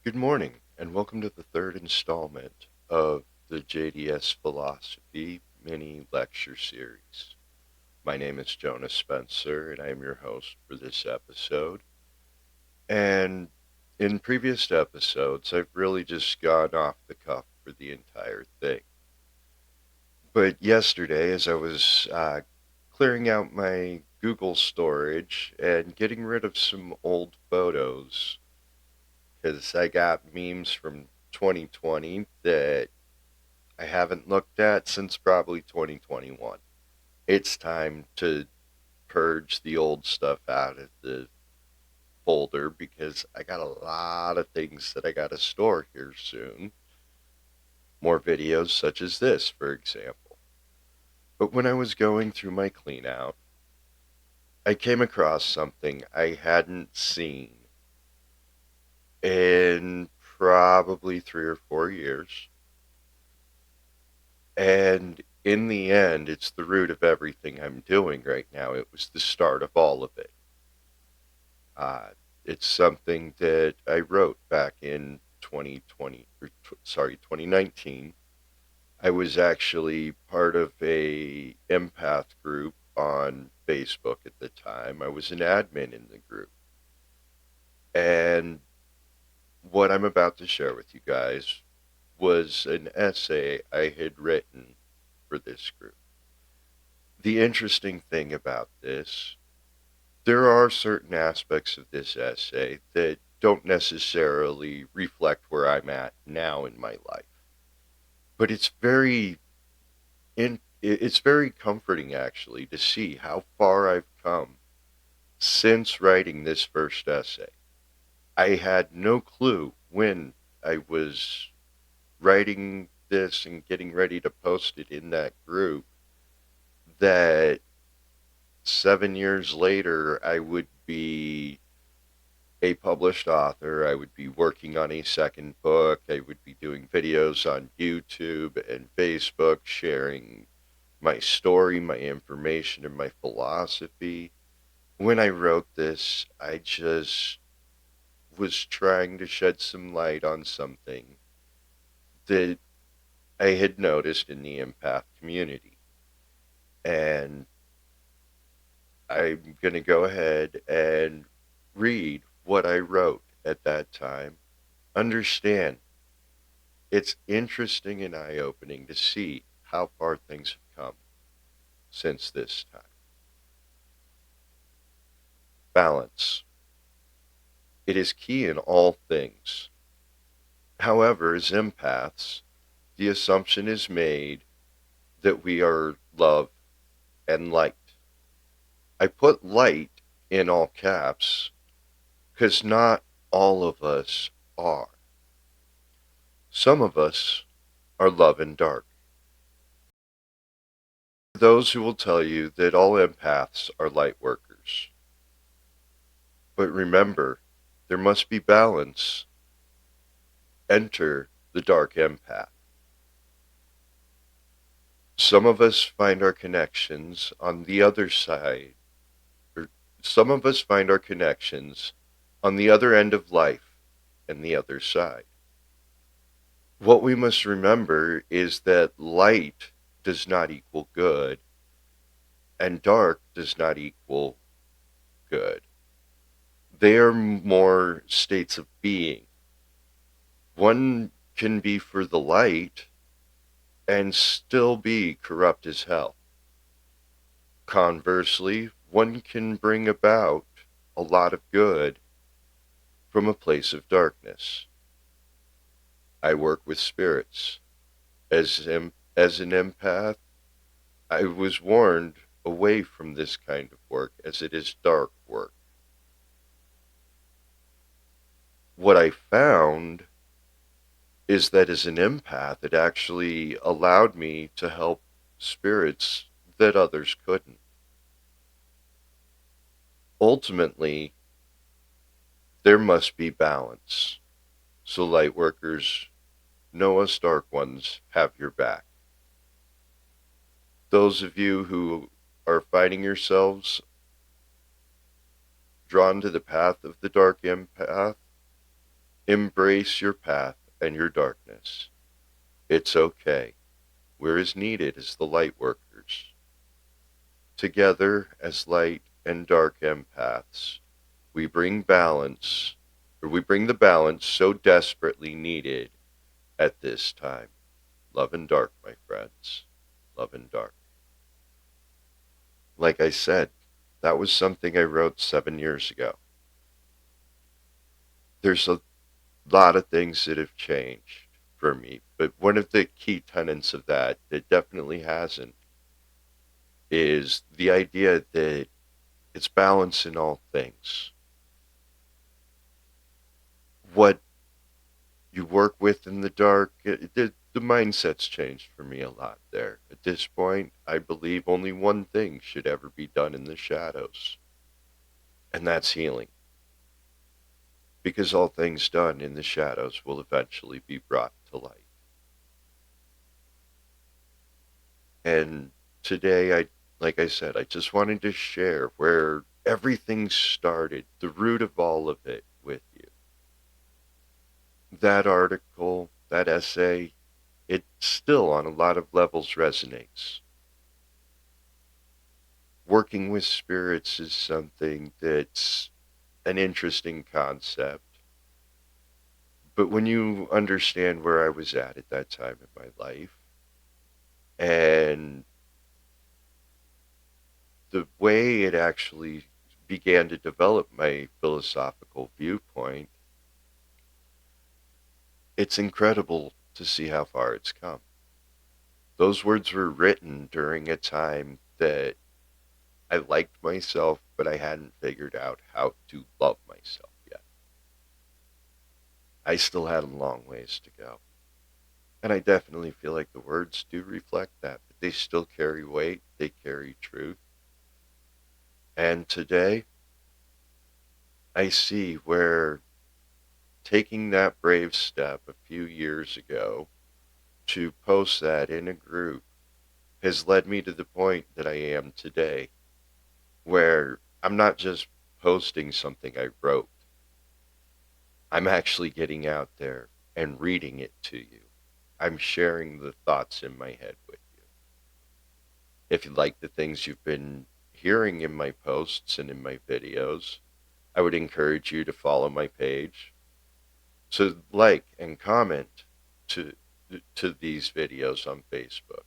Good morning, and welcome to the third installment of the JDS Philosophy mini lecture series. My name is Jonas Spencer, and I am your host for this episode. And in previous episodes, I've really just gone off the cuff for the entire thing. But yesterday, as I was clearing out my Google storage and getting rid of some old photos, because I got memes from 2020 that I haven't looked at since probably 2021. It's time to purge the old stuff out of the folder because I got a lot of things that I got to store here soon. More videos such as this, for example. But when I was going through my clean out, I came across something I hadn't seen in probably 3 or 4 years. And in the end, it's the root of everything I'm doing right now. It was the start of all of it. Uh, it's something that I wrote back in 2020, sorry, 2019. I was actually part of a empath group on Facebook at the time. I was an admin in the group. And what I'm about to share with you guys was an essay I had written for this group. The interesting thing about this, there are certain aspects of this essay that don't necessarily reflect where I'm at now in my life. But it's very comforting actually to see how far I've come since writing this first essay. I had no clue when I was writing this and getting ready to post it in that group that 7 years later I would be a published author. I would be working on a second book. I would be doing videos on YouTube and Facebook, sharing my story, my information, and my philosophy. When I wrote this, I just was trying to shed some light on something that I had noticed in the empath community. And I'm going to go ahead and read what I wrote at that time. Understand, it's interesting and eye opening to see how far things have come since this time. Balance. It is key in all things. However, as empaths, the assumption is made that we are love and light. I put light in all caps because not all of us are. Some of us are love and dark. Those who will tell you that all empaths are light workers. But remember, there must be balance. Enter the dark empath. Some of us find our connections on the other side, or some of us find our connections on the other end of life and the other side. What we must remember is that light does not equal good, and dark does not equal good. They are more states of being. One can be for the light and still be corrupt as hell. Conversely, one can bring about a lot of good from a place of darkness. I work with spirits. As an empath, I was warned away from this kind of work as it is dark work. What I found is that as an empath, it actually allowed me to help spirits that others couldn't. Ultimately, there must be balance. So light workers, know us dark ones have your back. Those of you who are finding yourselves drawn to the path of the dark empath, Embrace your path and your darkness. It's okay. We're as needed as the light workers. Together, as light and dark empaths, we bring balance, or we bring the balance so desperately needed at this time. Love and dark, my friends. Love and dark. Like I said, that was something I wrote 7 years ago. There's a lot of things that have changed for me, but one of the key tenets of that definitely hasn't, is the idea that it's balance in all things. What you work with in the dark, the mindset's changed for me a lot there. At this point, I believe only one thing should ever be done in the shadows, and that's healing. Because all things done in the shadows will eventually be brought to light. And today, like I said, I just wanted to share where everything started, the root of all of it with you. That article, that essay, it still on a lot of levels resonates. Working with spirits is something that's an interesting concept. But when you understand where I was at that time in my life, and the way it actually began to develop my philosophical viewpoint, it's incredible to see how far it's come. Those words were written during a time that I liked myself, but I hadn't figured out how to love myself yet. I still had a long ways to go. And I definitely feel like the words do reflect that, but they still carry weight, they carry truth. And today, I see where taking that brave step a few years ago to post that in a group has led me to the point that I am today, where I'm not just posting something I wrote, I'm actually getting out there and reading it to you. I'm sharing the thoughts in my head with you. If you like the things you've been hearing in my posts and in my videos, I would encourage you to follow my page, to like and comment to to these videos on Facebook,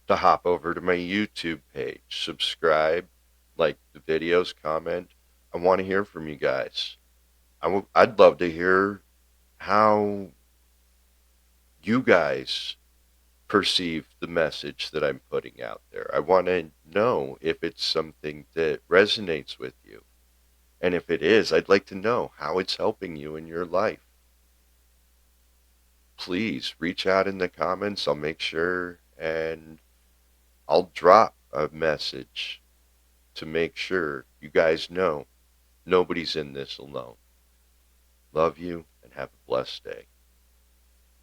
to hop over to my YouTube page, subscribe, like the videos, comment. I want to hear from you guys. I'd love to hear how you guys perceive the message that I'm putting out there. I want to know if it's something that resonates with you. And if it is, I'd like to know how it's helping you in your life. Please reach out in the comments. I'll make sure and I'll drop a message to make sure you guys know nobody's in this alone. Love you and have a blessed day.